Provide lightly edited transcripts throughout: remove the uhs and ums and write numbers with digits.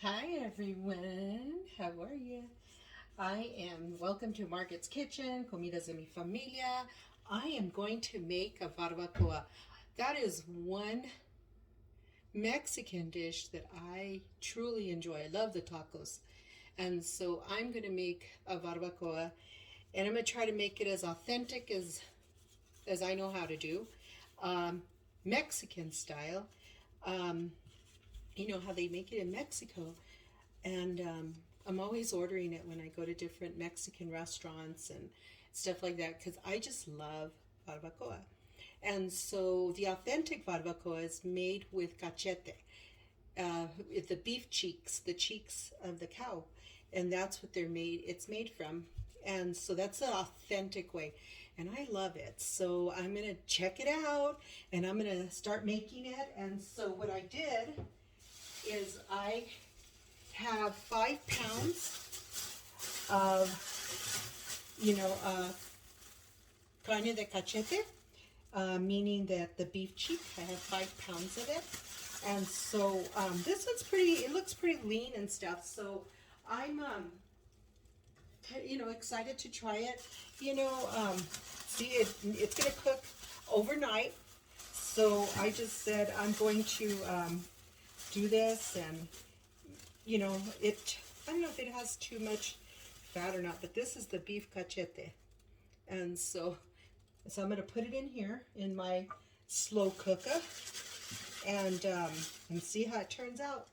Hi everyone, how are you? Welcome to Margaret's Kitchen, Comidas de mi Familia. I am going to make a barbacoa. That is one Mexican dish that I truly enjoy. I love the tacos. And so I'm going to make a barbacoa and I'm going to try to make it as authentic as I know how to do. Um, Mexican style. Um, you know how they make it in Mexico. And I'm always ordering it when I go to different Mexican restaurants and stuff like that because I just love barbacoa. And so the authentic barbacoa is made with cachete, the beef cheeks, the cheeks of the cow, and that's what they're made. It's made from, and so that's the authentic way, and I love it. So I'm gonna check it out, and I'm gonna start making it. And so what I did is I have 5 pounds of, carne de cachete, meaning that the beef cheek, I have 5 pounds of it. And so this one's pretty, it looks pretty lean and stuff. So I'm, excited to try it. See, it's going to cook overnight. So I just said I'm going to do this and I don't know if it has too much fat or not, but this is the beef cachete. And so I'm going to put it in here in my slow cooker and see how it turns out.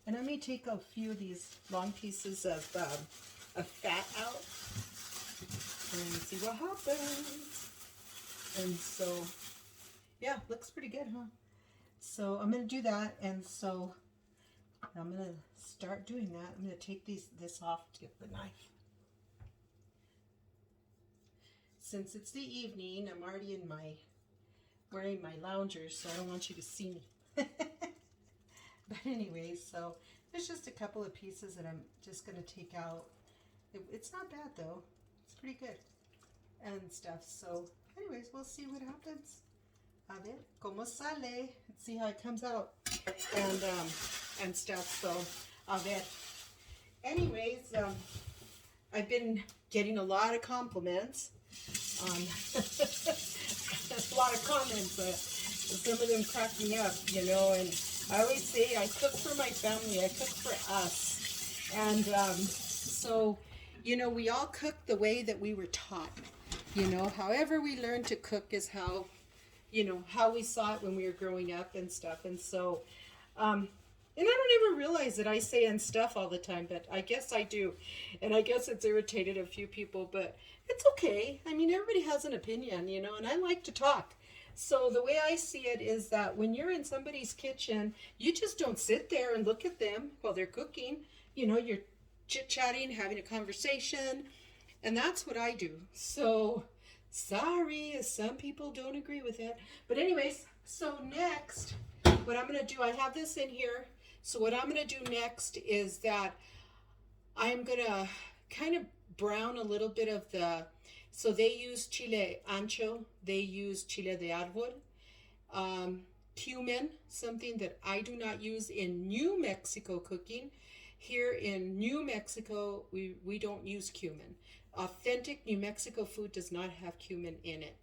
And I may take a few of these long pieces of fat out and see what happens. And so, yeah, looks pretty good, huh? So I'm going to do that, and so I'm going to start doing that. I'm going to take this off to get the knife. Since it's the evening, I'm already wearing my loungers, so I don't want you to see me. But anyway, so there's just a couple of pieces that I'm just going to take out. It's not bad though. It's pretty good and stuff. So anyways, we'll see what happens. A ver cómo sale. Let's see how it comes out and stuff. So a ver. Anyways, I've been getting a lot of compliments on a lot of comments. Some of them crack me up, and I always say I cook for my family. I cook for us. And so, we all cook the way that we were taught. However we learn to cook is how we saw it when we were growing up and stuff. And so, and I don't even realize that I say and stuff all the time, but I guess I do. And I guess it's irritated a few people, but it's okay. I mean, everybody has an opinion, and I like to talk. So the way I see it is that when you're in somebody's kitchen, you just don't sit there and look at them while they're cooking. You're chit-chatting, having a conversation, and that's what I do. So sorry if some people don't agree with it. But anyways, so next, what I'm going to do, I have this in here. So what I'm going to do next is that I'm going to kind of brown a little bit of so they use chile ancho, they use chile de árbol, cumin, something that I do not use in New Mexico cooking. Here in New Mexico, we don't use cumin. Authentic New Mexico food does not have cumin in it.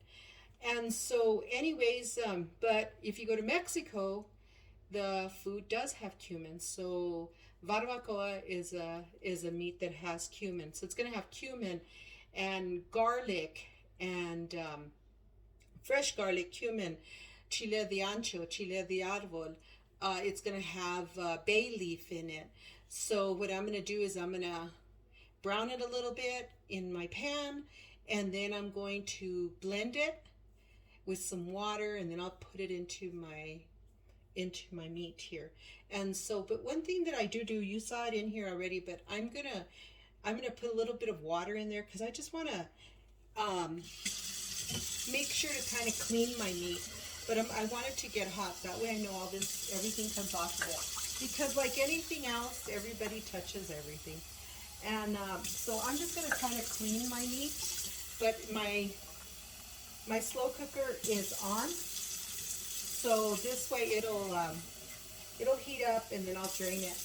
And so anyways, but if you go to Mexico, the food does have cumin. So barbacoa is a meat that has cumin. So it's going to have cumin and garlic and fresh garlic, cumin, chile de ancho, chile de árbol. It's going to have bay leaf in it. So what I'm going to do is I'm going to brown it a little bit in my pan, and then I'm going to blend it with some water, and then I'll put it into my meat here. And so, but one thing that I do, you saw it in here already, but I'm gonna put a little bit of water in there because I just want to make sure to kind of clean my meat. But I want it to get hot. That way I know everything comes off of it. Because like anything else, everybody touches everything. And so I'm just gonna kind of clean my meat. But my slow cooker is on. So this way it'll heat up and then I'll drain it.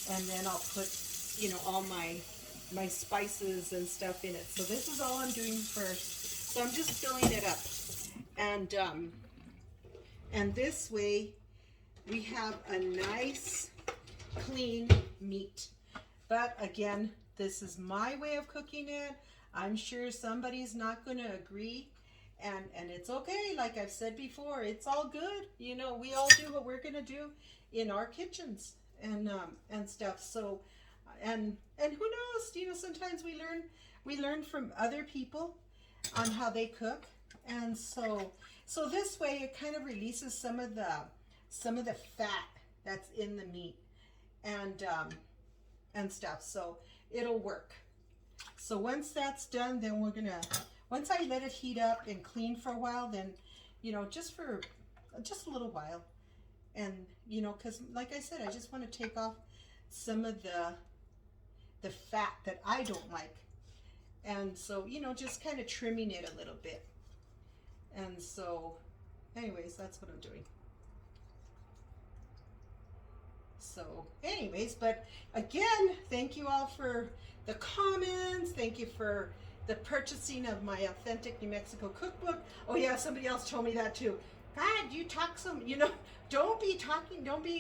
and then I'll put, you know, all my spices and stuff in it. So this is all I'm doing first. So I'm just filling it up, and this way we have a nice clean meat. But again, this is my way of cooking it. I'm sure somebody's not going to agree, and it's okay. Like I've said before, it's all good. You know, we all do what we're going to do in our kitchens and stuff. So and who knows, you know, sometimes we learn from other people on how they cook. And so this way it kind of releases some of the fat that's in the meat and stuff. So it'll work. So once that's done, then once I let it heat up and clean for a while, then, you know, just a little while. And, you know, because like I said, I just want to take off some of the fat that I don't like. And so, you know, just kind of trimming it a little bit. And so, anyways, that's what I'm doing. So anyways, but again, thank you all for the comments. Thank you for the purchasing of my authentic New Mexico cookbook. Oh yeah, somebody else told me that too. God, you talk so, you know, don't be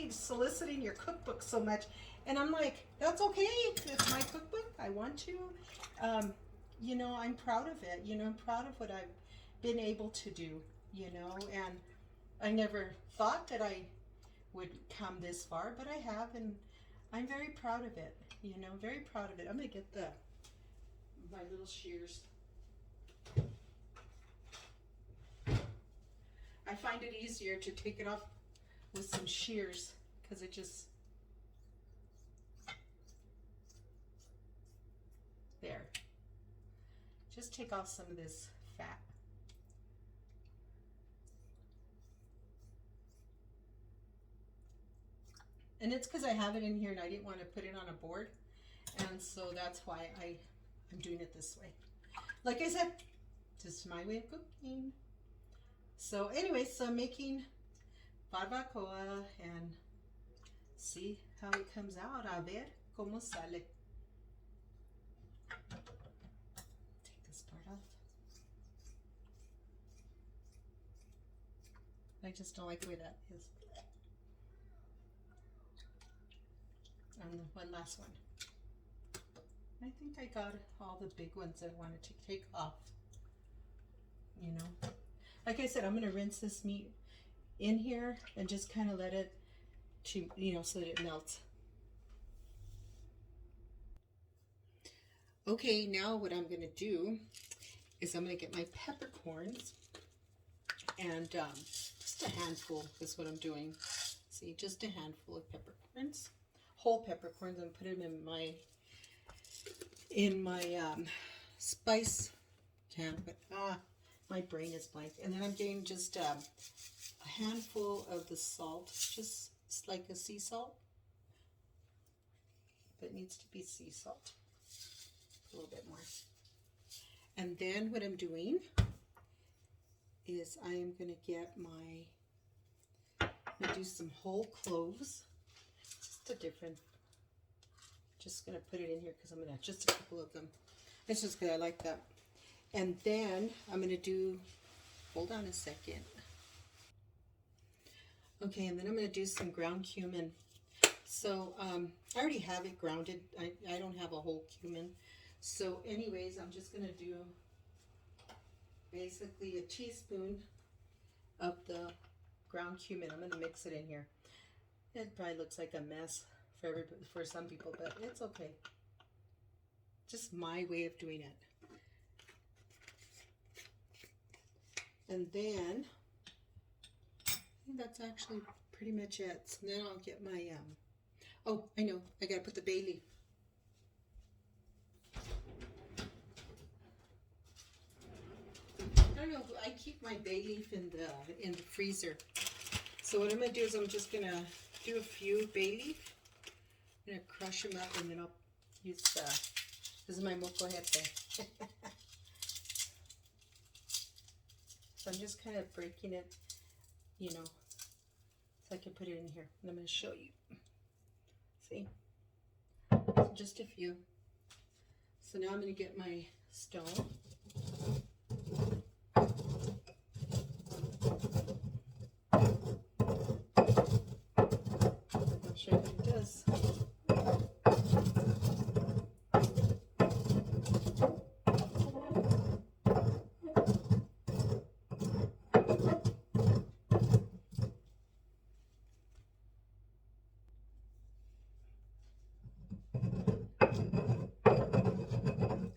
soliciting your cookbook so much. And I'm like, that's okay. It's my cookbook. I want to. You know, I'm proud of it. You know, I'm proud of what I've been able to do, you know, and I never thought that I would come this far, but I have, and I'm very proud of it, you know, very proud of it. I'm gonna get my little shears. I find it easier to take it off with some shears because it just, there. Just take off some of this fat. And it's because I have it in here and I didn't want to put it on a board. And so that's why I'm doing it this way. Like I said, just my way of cooking. So anyways, so I'm making barbacoa and see how it comes out. A ver cómo sale. Take this part off. I just don't like the way that is. And one last one. I think I got all the big ones I wanted to take off. You know, like I said, I'm going to rinse this meat in here and just kind of let it to, you know, so that it melts. Okay, now what I'm going to do is I'm going to get my peppercorns, and just a handful is what I'm doing. See, just a handful of peppercorns, whole peppercorns, and put them in my spice can. But my brain is blank. And then I'm getting just a handful of the salt, just like a sea salt, but it needs to be sea salt. A little bit more. And then what I'm doing is I am going to get I'm going to do some whole cloves. Just going to put it in here because I'm going to, just a couple of them. It's just because I like that. And then I'm going to do, hold on a second. Okay, and then I'm going to do some ground cumin. So I already have it grounded. I don't have a whole cumin. So anyways, I'm just going to do basically a teaspoon of the ground cumin. I'm going to mix it in here. It probably looks like a mess for some people, but it's okay. Just my way of doing it. And then I think that's actually pretty much it. So then I'll get my oh, I know, I gotta put the bay leaf. I don't know, I keep my bay leaf in the freezer. So what I'm gonna do is I'm just gonna do a few bay leaf. I'm gonna crush them up, and then I'll use this is my mocohete. So I'm just kind of breaking it, so I can put it in here. And I'm going to show you. See? just a few. So now I'm going to get my stone. I'll show you what it does.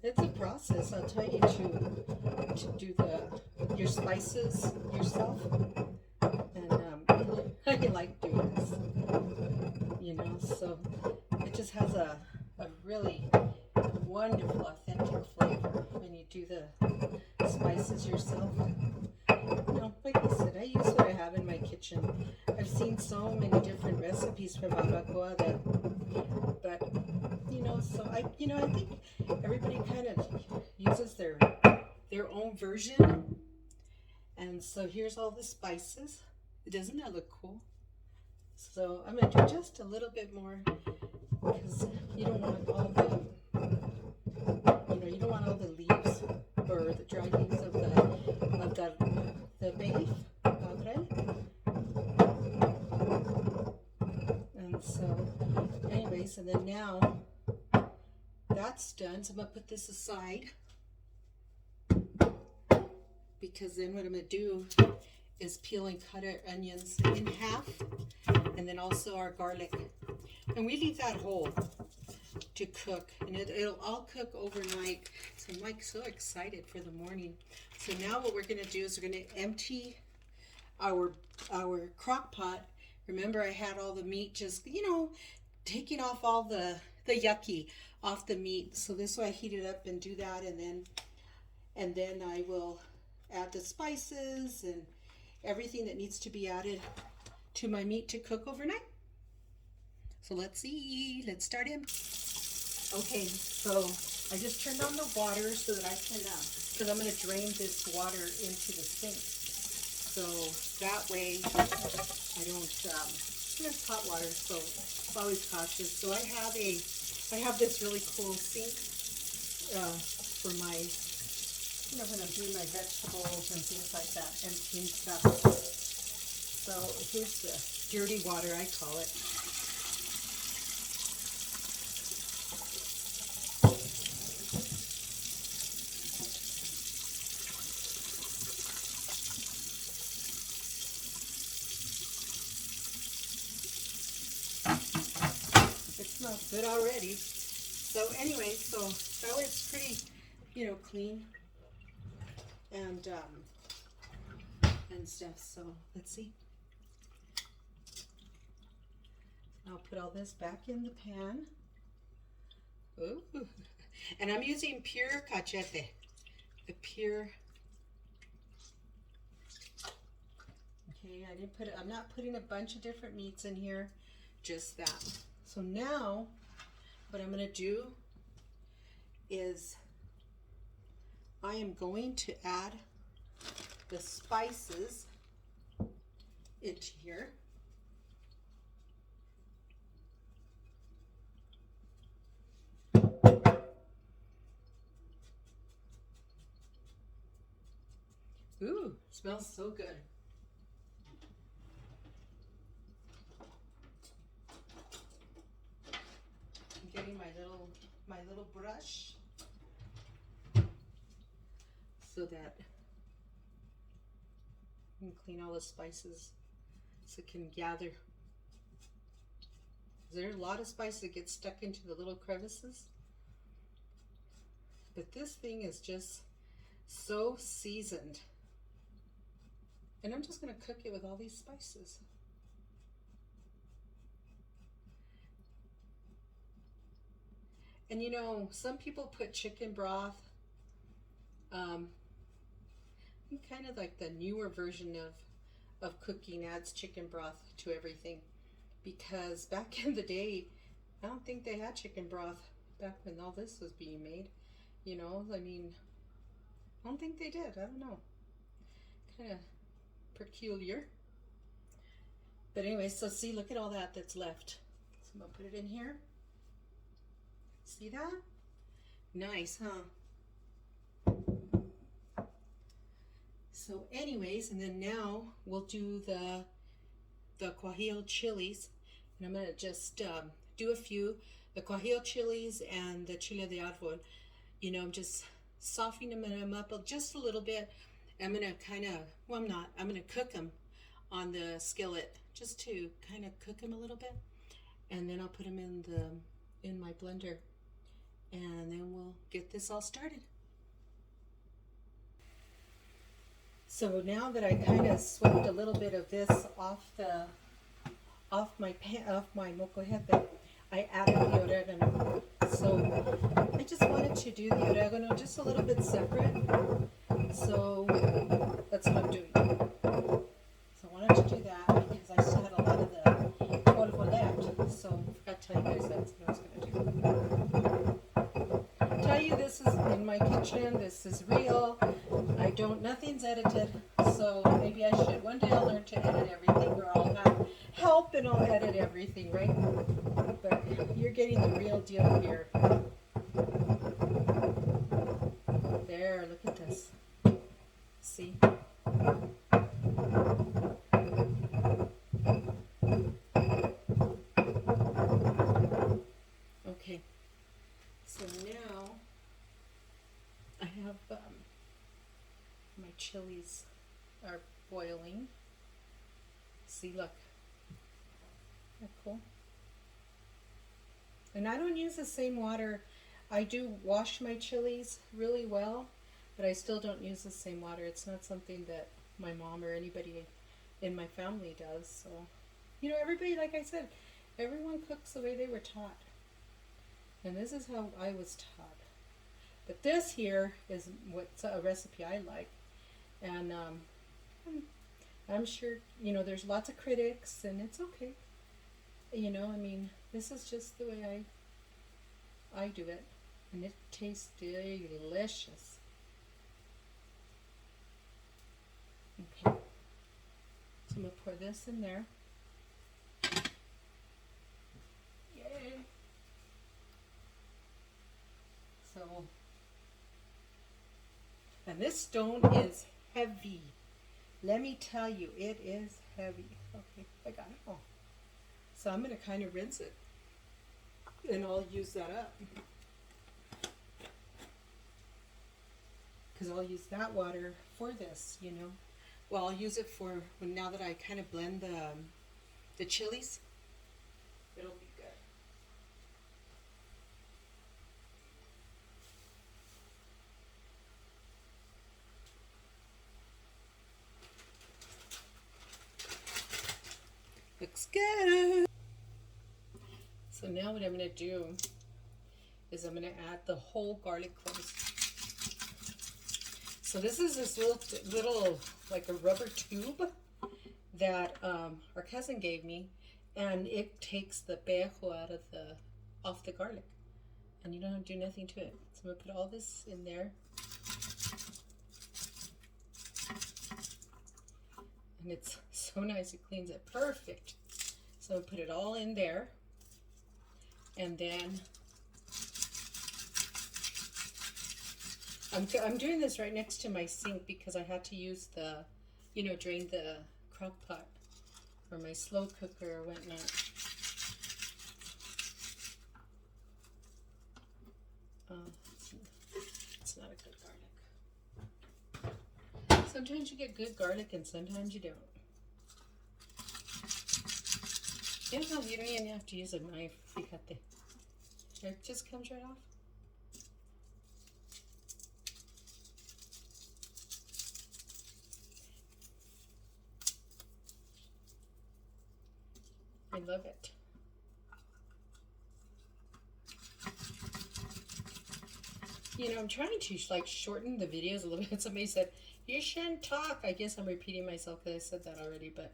It's a process, I'll tell you, to do your spices yourself, and I like doing this, you know. So it just has a really wonderful, authentic flavor when you do the spices yourself. You know, like I said, I use what I have in my kitchen. I've seen so many different recipes for barbacoa but you know, so I think everybody kind of uses their own version. And so here's all the spices. Doesn't that look cool? So I'm gonna do just a little bit more because you don't want all the leaves or the dry leaves of the bay leaf. And so, anyways, and then now that's done. So I'm gonna put this aside because then what I'm gonna do is peel and cut our onions in half, and then also our garlic. And we leave that whole to cook, and it'll all cook overnight. So I'm like so excited for the morning. So now what we're gonna do is we're gonna empty our crock pot. Remember, I had all the meat just, you know, taking off all the yucky off the meat. So this way I heat it up and do that, and then I will add the spices and everything that needs to be added to my meat to cook overnight. So let's see, let's start in. Okay, so I just turned on the water so that I can, because I'm going to drain this water into the sink. So that way I don't, there's hot water, so I'm always cautious. So I have this really cool sink for my, you know, when I'm doing my vegetables and things like that, emptying stuff. So here's the dirty water, I call it. It smells good already. So anyway, so that way it's pretty, you know, clean and stuff. So let's see. I'll put all this back in the pan. Ooh. And I'm using pure cachete. The pure. Okay, I'm not putting a bunch of different meats in here, just that. So now what I'm going to do is I am going to add the spices into here. Ooh, smells so good. I'm getting my little brush so that I can clean all the spices so it can gather. There's a lot of spice that gets stuck into the little crevices. But this thing is just so seasoned. And I'm just going to cook it with all these spices. And you know, some people put chicken broth. Kind of like the newer version of cooking adds chicken broth to everything. Because back in the day, I don't think they had chicken broth back when all this was being made. You know, I mean, I don't think they did. I don't know. Kind of peculiar. But anyway, so see, look at all that's left. So I'm going to put it in here. See that? Nice, huh? So anyways, and then now we'll do the guajillo chilies. And I'm gonna just do a few, the guajillo chilies and the chile de árbol. You know, I'm just softening them up just a little bit. I'm gonna kind of, well, I'm not, I'm gonna cook them on the skillet just to kind of cook them a little bit. And then I'll put them in my blender. And then we'll get this all started. So now that I kind of swept a little bit of this off my mocohete, I added the oregano. So I just wanted to do the oregano just a little bit separate. So that's what I'm doing. So I wanted to do that because I still had a lot of the polvo left. So I forgot to tell you guys that's what I was going to do. Tell you this is in my kitchen. This is real. I don't. Nothing's edited. So maybe I should. One day I'll learn to edit everything, or I'll have help and I'll edit everything, right? But you're getting the real deal here. There. Look at this. See? Okay. So now I have my chilies are boiling. See, look. Isn't that cool? And I don't use the same water. I do wash my chilies really well, but I still don't use the same water. It's not something that my mom or anybody in my family does. So, you know, everybody, like I said, everyone cooks the way they were taught. And this is how I was taught. But this here is what's a recipe I like. And I'm sure, you know, there's lots of critics, and it's okay. You know, I mean, this is just the way I do it. And it tastes delicious. Okay. So I'm going to pour this in there. Yay! So, and this stone is heavy. Let me tell you, it is heavy. Okay, I got it all. So I'm going to kind of rinse it, and I'll use that up. Because I'll use that water for this, you know. Well, I'll use it for, now that I kind of blend the chilies, it'll be good. Looks good. So now what I'm going to do is I'm going to add the whole garlic cloves. So this is this little like a rubber tube that our cousin gave me, and it takes the pejo out of off the garlic, and you don't have to do nothing to it. So I'm going to put all this in there. And it's so nice, it cleans it perfect. So I put it all in there, and then I'm doing this right next to my sink because I had to use the, you know, drain the crock pot for my slow cooker or whatnot. It's not a good garlic. Sometimes you get good garlic and sometimes you don't. You know, you don't even have to use a knife. Fíjate. It just comes right off. I love it. You know, I'm trying to like shorten the videos a little bit. Somebody said, you shouldn't talk. I guess I'm repeating myself because I said that already, but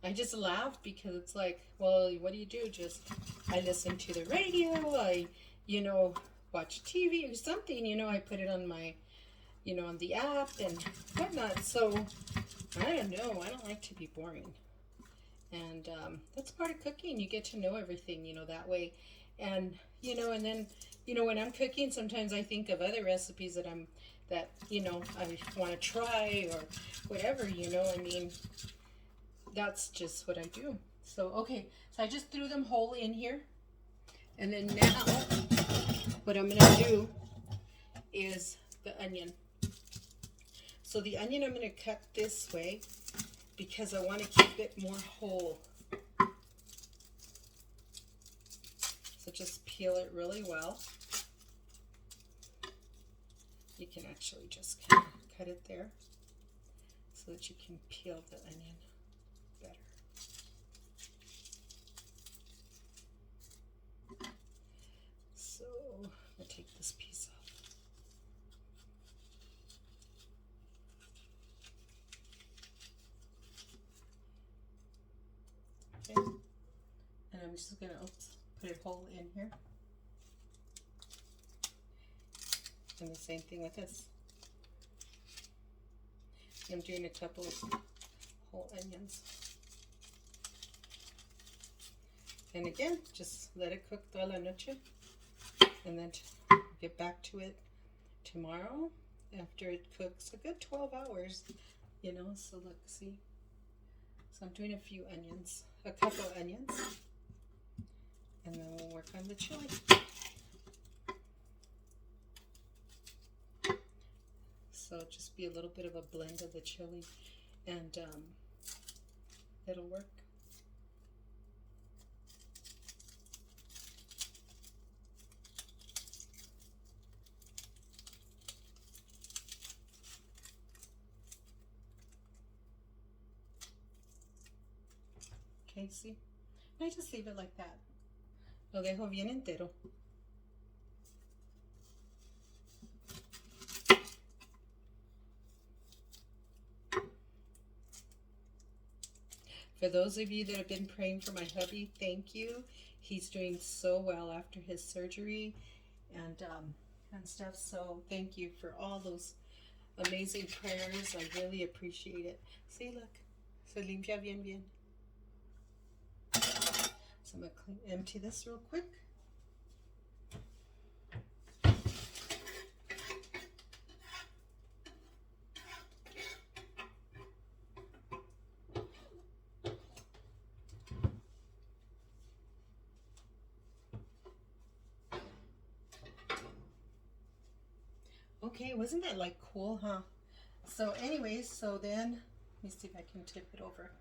I just laughed because it's like, well, what do? Just, I listen to the radio, I, you know, watch TV or something, you know, I put it on my, you know, on the app and whatnot. So, I don't know. I don't like to be boring. And that's part of cooking. You get to know everything, you know, that way. And and then when I'm cooking, sometimes I think of other recipes that I want to try or whatever. I mean, that's just what I do. So okay, so I just threw them whole in here, and then now what I'm gonna do is the onion. So the onion I'm gonna cut this way because I want to keep it more whole. So just peel it really well. You can actually just kind of cut it there so that you can peel the onion better. So I'm going to take this piece off. Okay. And I'm just going to put it whole in here. And the same thing with this. I'm doing a couple of whole onions. And again, just let it cook toda la noche. And then get back to it tomorrow after it cooks a good 12 hours. So look, see? So I'm doing a couple onions. And then we'll work on the chili. So just be a little bit of a blend of the chili, and it'll work. Okay, see? I just leave it like that. Lo dejo bien entero. For those of you that have been praying for my hubby, thank you. He's doing so well after his surgery and stuff. So thank you for all those amazing prayers. I really appreciate it. See, look. Se limpia bien, bien. So I'm going to empty this real quick. Okay, wasn't that like cool, huh? So anyways, so then, let me see if I can tip it over.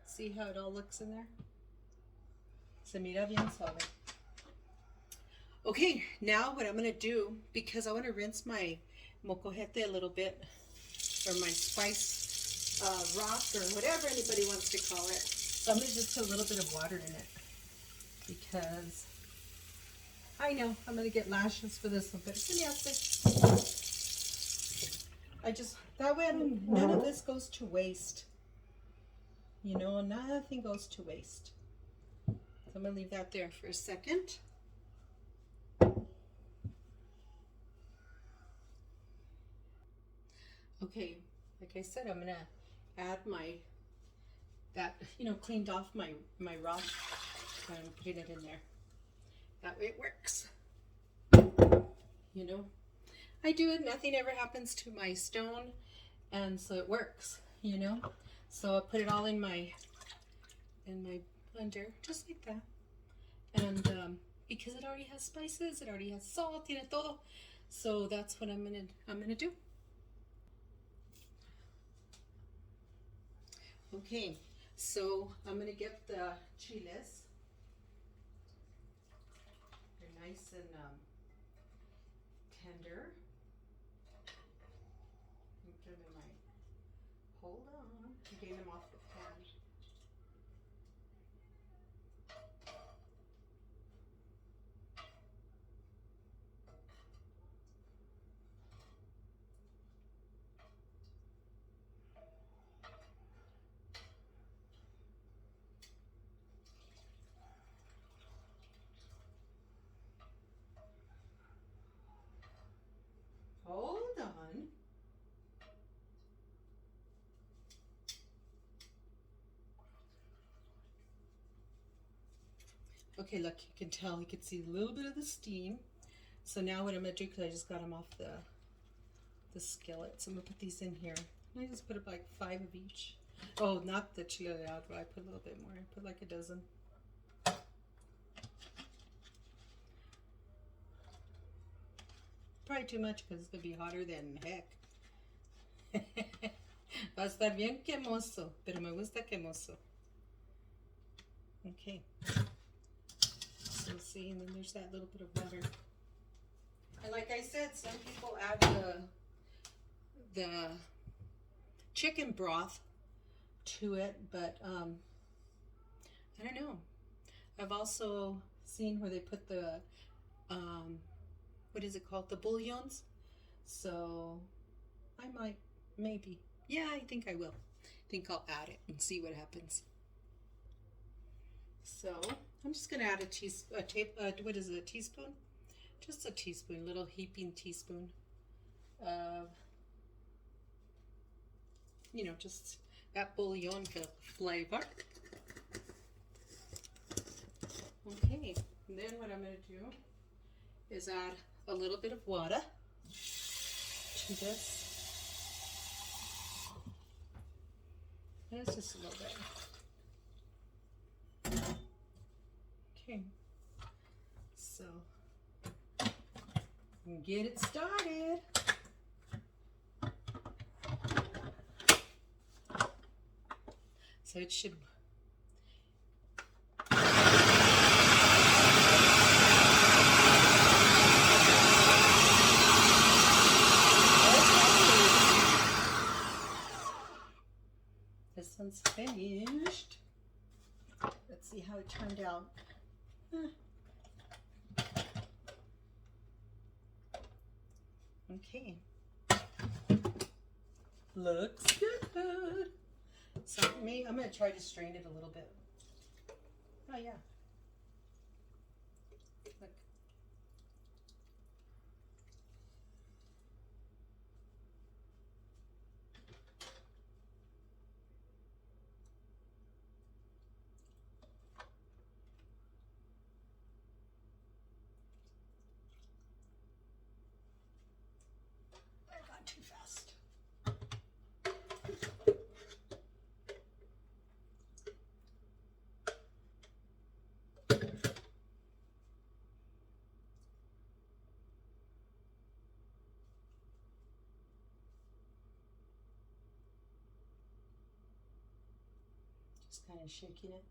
See how it all looks in there? Se mira bien suave. Okay, now what I'm going to do, because I want to rinse my mocojete a little bit, or my spice rock, or whatever anybody wants to call it. So I'm going to just put a little bit of water in it, because I know I'm going to get lashes for this one, but that way none of this goes to waste. Nothing goes to waste. So I'm going to leave that there for a second. Okay, like I said, I'm going to add cleaned off my rock, and I'm putting it in there. That way it works. I do it, nothing ever happens to my stone, and so it works, So I put it all in my blender, just like that. And because it already has spices, it already has salt, tiene todo. So that's what I'm gonna do. Okay, so I'm gonna get the chiles. They're nice and tender. Put them in my. Hold on, I'm getting them off the pan. Hold on. Okay, look, you can tell, you can see a little bit of the steam. So now what I'm gonna do, because I just got them off the skillet, so I'm gonna put these in here. And I just put like 5 of each. Oh, not the chile but I put a little bit more. I put like a dozen. Probably too much because it's gonna be hotter than heck. Va a estar bien quemoso, pero me gusta quemoso. Okay. So see, and then there's that little bit of water. And like I said, some people add the chicken broth to it, but I don't know. I've also seen where they put the what is it called? The bouillons. So I might, maybe. Yeah, I think I will. I think I'll add it and see what happens. So I'm just gonna add what is it, a teaspoon? Just a teaspoon, little heaping teaspoon of, you know, just that bouillon flavor. Okay, and then what I'm gonna do is add a little bit of water to this. And it's just a little bit. Okay, so get it started. So it should. This one's finished. Let's see how it turned out. Okay. Looks good. So I'm going to try to strain it a little bit. Oh yeah. Look. I've gone too fast. Just kind of shaking it.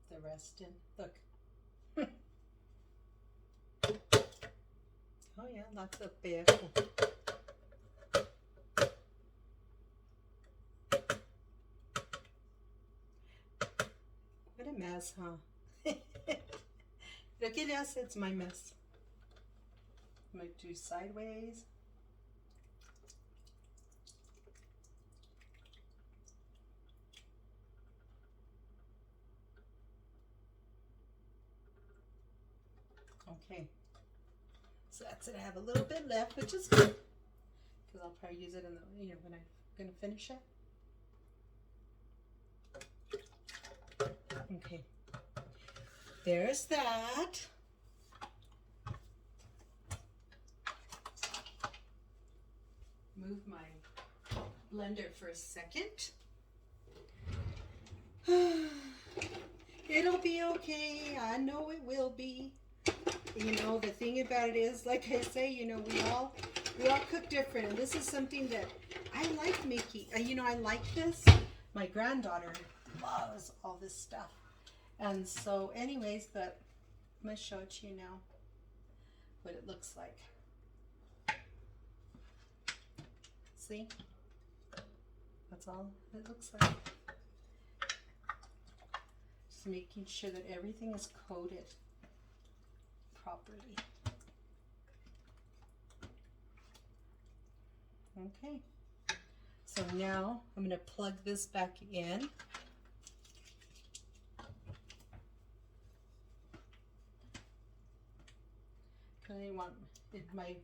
The rest in. Look. Oh yeah, lots of peso. What a mess, huh? Lo que le hace, it's my mess. I'm going to do sideways. Okay, so that's it. I have a little bit left, which is good because I'll probably use it in the, you know, when I'm gonna finish it. Okay, there's that. Move my blender for a second. It'll be okay. I know it will be. You know, the thing about it is, like I say, you know, we all cook different, and this is something that I like making. You know, I like this. My granddaughter loves all this stuff, and so, anyways, but I'm gonna show it to you now, what it looks like. See, that's all it looks like. Just making sure that everything is coated properly. Okay, so now I'm going to plug this back in. I want it, my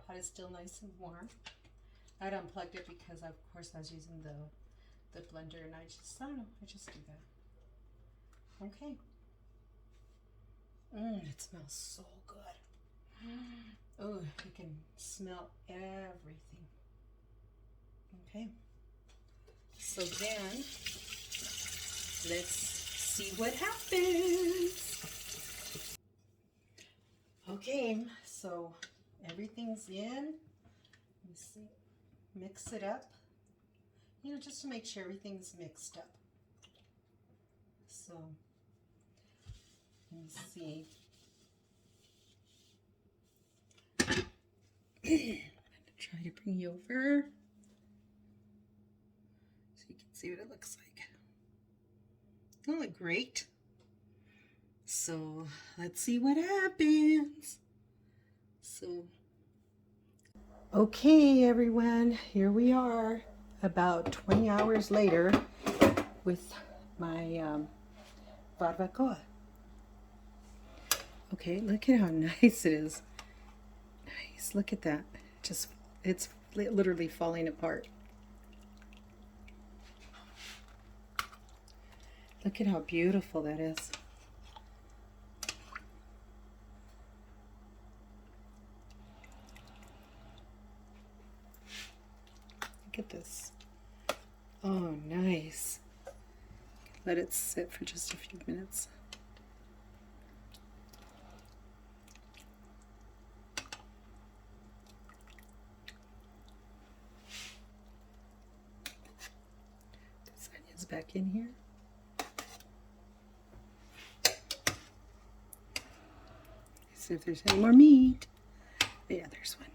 pot is still nice and warm. I'd unplugged it because of course I was using the blender, and I don't know, I just do that. Okay. It smells so good. Oh, you can smell everything. Okay. So then, let's see what happens. Okay, so everything's in. Let me see. Mix it up. You know, just to make sure everything's mixed up. So, let me see. I'm going to try to bring you over so you can see what it looks like. Doesn't it look great? So, let's see what happens. So, okay, everyone, here we are about 20 hours later with my barbacoa. Okay, look at how nice it is. Nice, look at that. It's literally falling apart. Look at how beautiful that is. Look at this. Oh, nice. Let it sit for just a few minutes. This onion's back in here. See if there's any more meat. Yeah, there's one.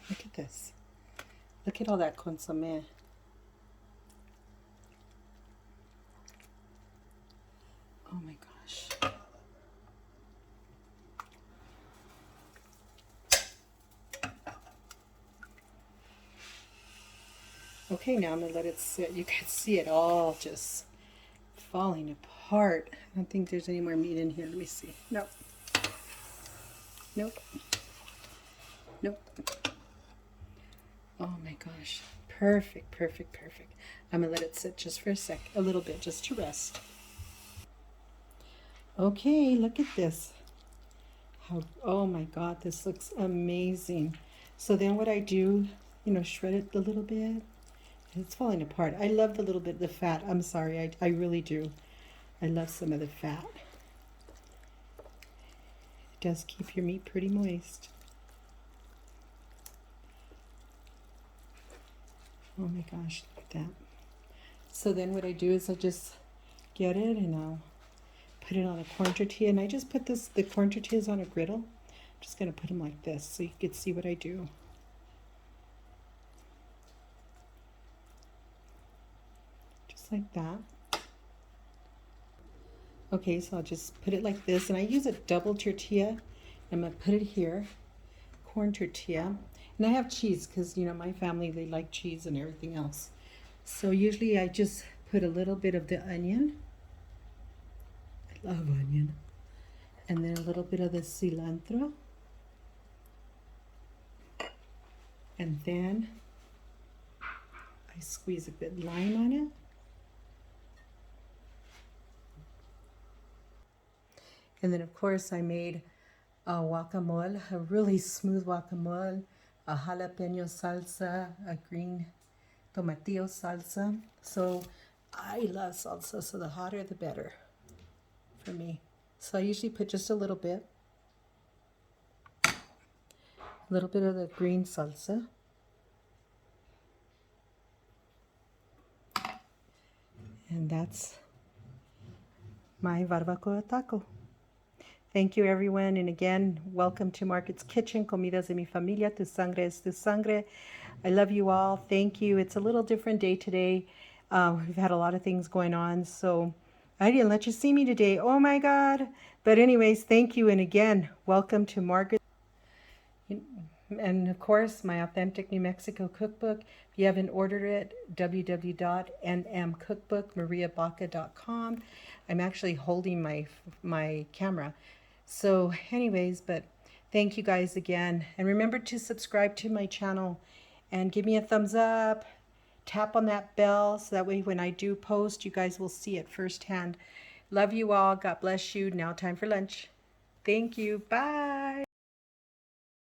Look at this. Look at all that consommé. Oh my gosh. Okay, now I'm going to let it sit. You can see it all just falling apart. I don't think there's any more meat in here. Let me see. Nope. Nope. Nope. Oh my gosh. Perfect, perfect, perfect. I'm going to let it sit just for a little bit, just to rest. Okay, look at this. Oh my God, this looks amazing. So then what I do, you know, shred it a little bit. It's falling apart. I love the little bit of the fat. I'm sorry, I really do. I love some of the fat. It does keep your meat pretty moist. Oh my gosh, look at that. So then what I do is I just get it and I'll put it on a corn tortilla. And I just put the corn tortillas on a griddle. I'm just going to put them like this so you can see what I do. Just like that. Okay, so I'll just put it like this. And I use a double tortilla. I'm going to put it here. Corn tortilla. And I have cheese because, you know, my family, they like cheese and everything else. So usually I just put a little bit of the onion. I love onion. And then a little bit of the cilantro. And then I squeeze a bit lime on it. And then of course I made a guacamole, a really smooth guacamole, a jalapeno salsa, a green tomatillo salsa. So I love salsa, so the hotter the better for me. So I usually put just a little bit of the green salsa. And that's my barbacoa taco. Thank you, everyone. And again, welcome to Margaret's Kitchen, Comidas de mi Familia, Tu Sangre es Tu Sangre. I love you all. Thank you. It's a little different day today. We've had a lot of things going on, so I didn't let you see me today. Oh my God. But anyways, thank you. And again, welcome to Margaret. And of course, my Authentic New Mexico cookbook. If you haven't ordered it, www.nmcookbookmariabaca.com. I'm actually holding my camera. So anyways, but thank you guys again. And remember to subscribe to my channel and give me a thumbs up. tap on that bell so that way when I do post, you guys will see it firsthand. Love you all. God bless you. Now time for lunch. Thank you. Bye.